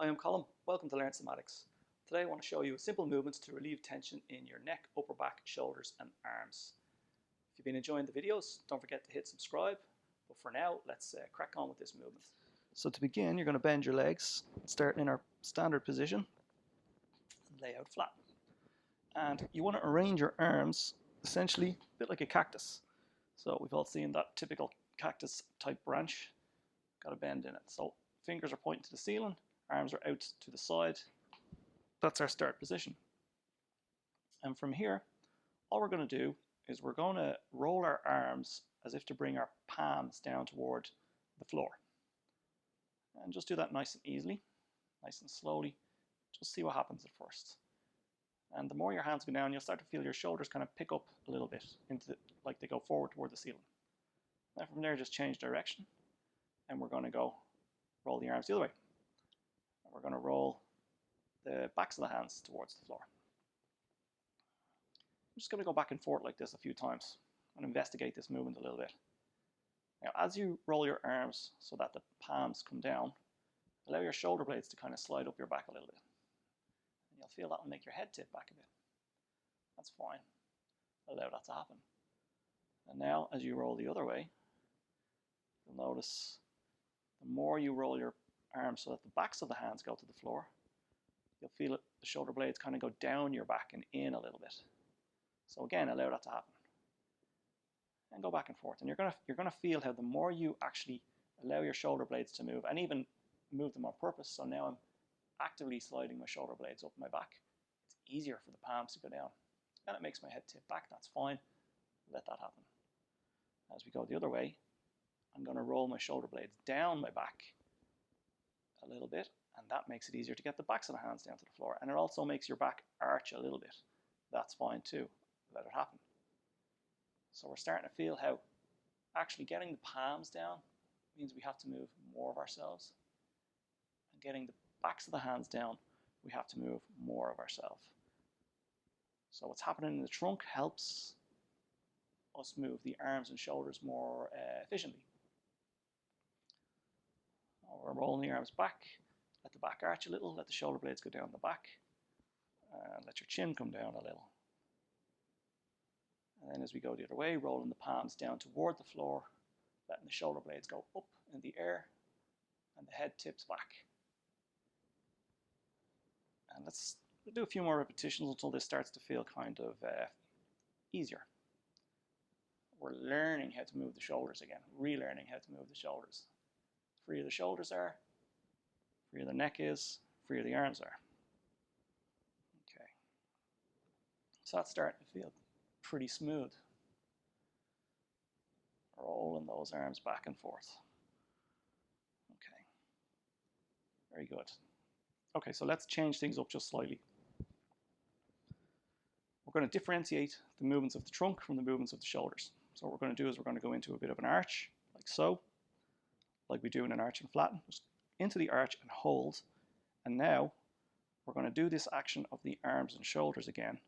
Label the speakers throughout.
Speaker 1: Hi, I'm Colin. Welcome to Learn Somatics. Today I want to show you simple movements to relieve tension in your neck, upper back, shoulders and arms. If you've been enjoying the videos, don't forget to hit subscribe. But for now, let's crack on with this movement. So to begin, you're going to bend your legs, starting in our standard position, and lay out flat. And you want to arrange your arms essentially a bit like a cactus. So we've all seen that typical cactus type branch, got a bend in it. So fingers are pointing to the ceiling, arms are out to the side. That's our start position. And from here, all we're going to do is we're going to roll our arms as if to bring our palms down toward the floor. And just do that nice and easily, nice and slowly. Just see what happens at first. And the more your hands go down, you'll start to feel your shoulders kind of pick up a little bit, like they go forward toward the ceiling. Now from there, just change direction. And we're going to go roll the arms the other way. And we're going to roll the backs of the hands towards the floor. I'm just going to go back and forth like this a few times and investigate this movement a little bit. Now, as you roll your arms so that the palms come down, allow your shoulder blades to kind of slide up your back a little bit. And you'll feel that will make your head tip back a bit. That's fine. Allow that to happen. And now, as you roll the other way, you'll notice the more you roll your arms so that the backs of the hands go to the floor, you'll feel it, the shoulder blades kind of go down your back and in a little bit. So again, allow that to happen. And go back and forth. And you're gonna feel how the more you actually allow your shoulder blades to move, and even move them on purpose, so now I'm actively sliding my shoulder blades up my back, it's easier for the palms to go down. And it makes my head tip back, that's fine. Let that happen. As we go the other way, I'm gonna roll my shoulder blades down my back a little bit, and that makes it easier to get the backs of the hands down to the floor. And it also makes your back arch a little bit. That's fine too. Let it happen. So we're starting to feel how actually getting the palms down means we have to move more of ourselves. And getting the backs of the hands down, we have to move more of ourselves. So what's happening in the trunk helps us move the arms and shoulders more efficiently. We're rolling the arms back, let the back arch a little, let the shoulder blades go down the back, and let your chin come down a little. And then as we go the other way, rolling the palms down toward the floor, letting the shoulder blades go up in the air, and the head tips back. And let's do a few more repetitions until this starts to feel kind of easier. We're learning how to move the shoulders again, relearning how to move the shoulders. Freer the shoulders are, freer the neck is, freer the arms are. Okay. So that's starting to feel pretty smooth. Rolling those arms back and forth. Okay. Very good. Okay, so let's change things up just slightly. We're going to differentiate the movements of the trunk from the movements of the shoulders. So what we're going to do is we're going to go into a bit of an arch, like so, like we do in an arch and flatten. Just into the arch and hold. And now we're going to do this action of the arms and shoulders again,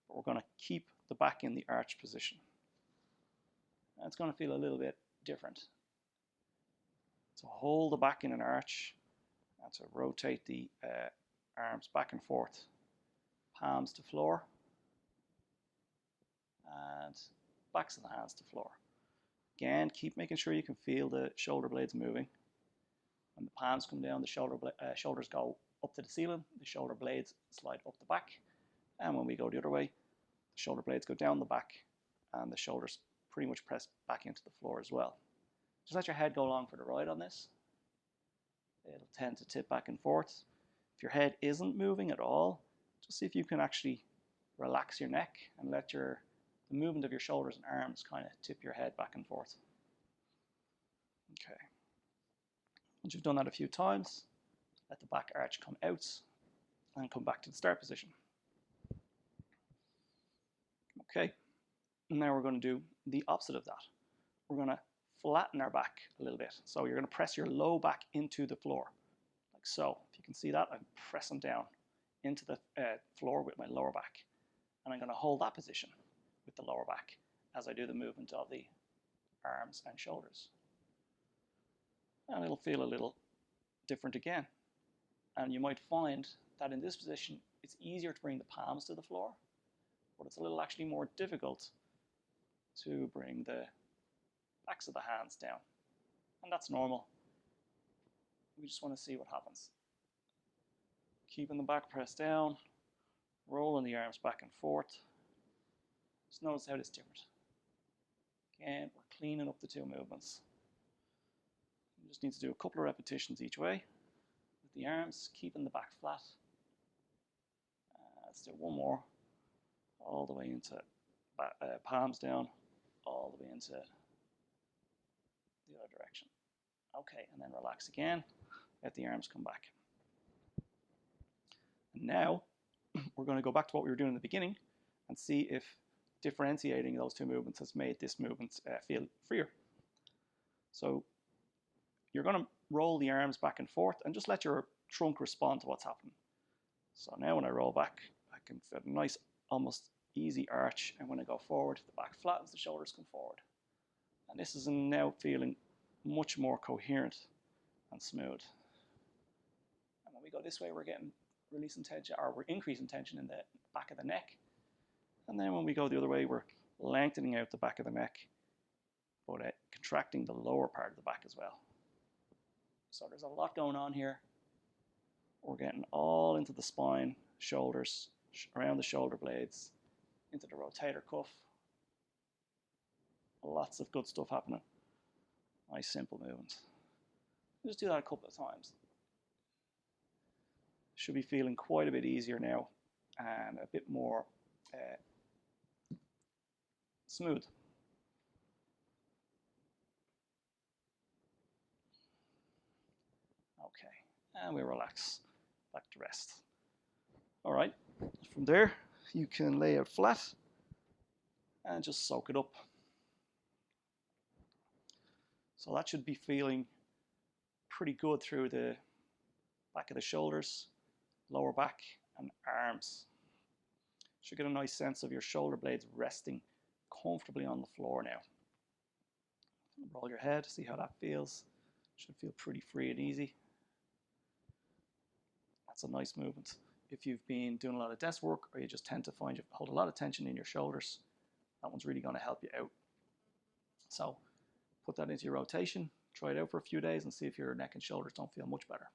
Speaker 1: but we're going to keep the back in the arch position. And it's going to feel a little bit different. So hold the back in an arch and to rotate the arms back and forth, palms to floor, and backs of the hands to floor. Again, keep making sure you can feel the shoulder blades moving. When the palms come down, the shoulders go up to the ceiling, the shoulder blades slide up the back, and when we go the other way, the shoulder blades go down the back, and the shoulders pretty much press back into the floor as well. Just let your head go along for the ride on this. It'll tend to tip back and forth. If your head isn't moving at all, just see if you can actually relax your neck and let the movement of your shoulders and arms kind of tip your head back and forth. Okay. Once you've done that a few times, let the back arch come out and come back to the start position. Okay, now we're going to do the opposite of that. We're going to flatten our back a little bit. So you're going to press your low back into the floor, like so. If you can see that, I'm pressing down into the floor with my lower back. And I'm going to hold that position with the lower back as I do the movement of the arms and shoulders. And it'll feel a little different again. And you might find that in this position, it's easier to bring the palms to the floor, but it's a little actually more difficult to bring the backs of the hands down. And that's normal. We just want to see what happens. Keeping the back pressed down, rolling the arms back and forth. Just notice how it's different. Again, we're cleaning up the two movements. You just need to do a couple of repetitions each way with the arms, keeping the back flat. Let's do one more, all the way into palms down, all the way into the other direction. Okay, and then relax again, let the arms come back. And now we're going to go back to what we were doing in the beginning and see if differentiating those two movements has made this movement feel freer. So you're going to roll the arms back and forth and just let your trunk respond to what's happening. So now when I roll back, I can fit a nice, almost easy arch, and when I go forward, the back flattens, the shoulders come forward. And this is now feeling much more coherent and smooth. And when we go this way, we're getting releasing tension, or we're increasing tension in the back of the neck. And then when we go the other way, we're lengthening out the back of the neck, but contracting the lower part of the back as well. So there's a lot going on here. We're getting all into the spine, shoulders, around the shoulder blades, into the rotator cuff. Lots of good stuff happening. Nice simple movement. Just do that a couple of times. Should be feeling quite a bit easier now and a bit more smooth. Okay, and we relax back to rest. All right, from there you can lay out flat and just soak it up. So that should be feeling pretty good through the back of the shoulders, lower back, and arms. Should get a nice sense of your shoulder blades resting comfortably on the floor now. Roll your head, see how that feels. Should feel pretty free and easy. That's a nice movement. If you've been doing a lot of desk work, or you just tend to find you hold a lot of tension in your shoulders, that one's really going to help you out. So put that into your rotation, try it out for a few days and see if your neck and shoulders don't feel much better.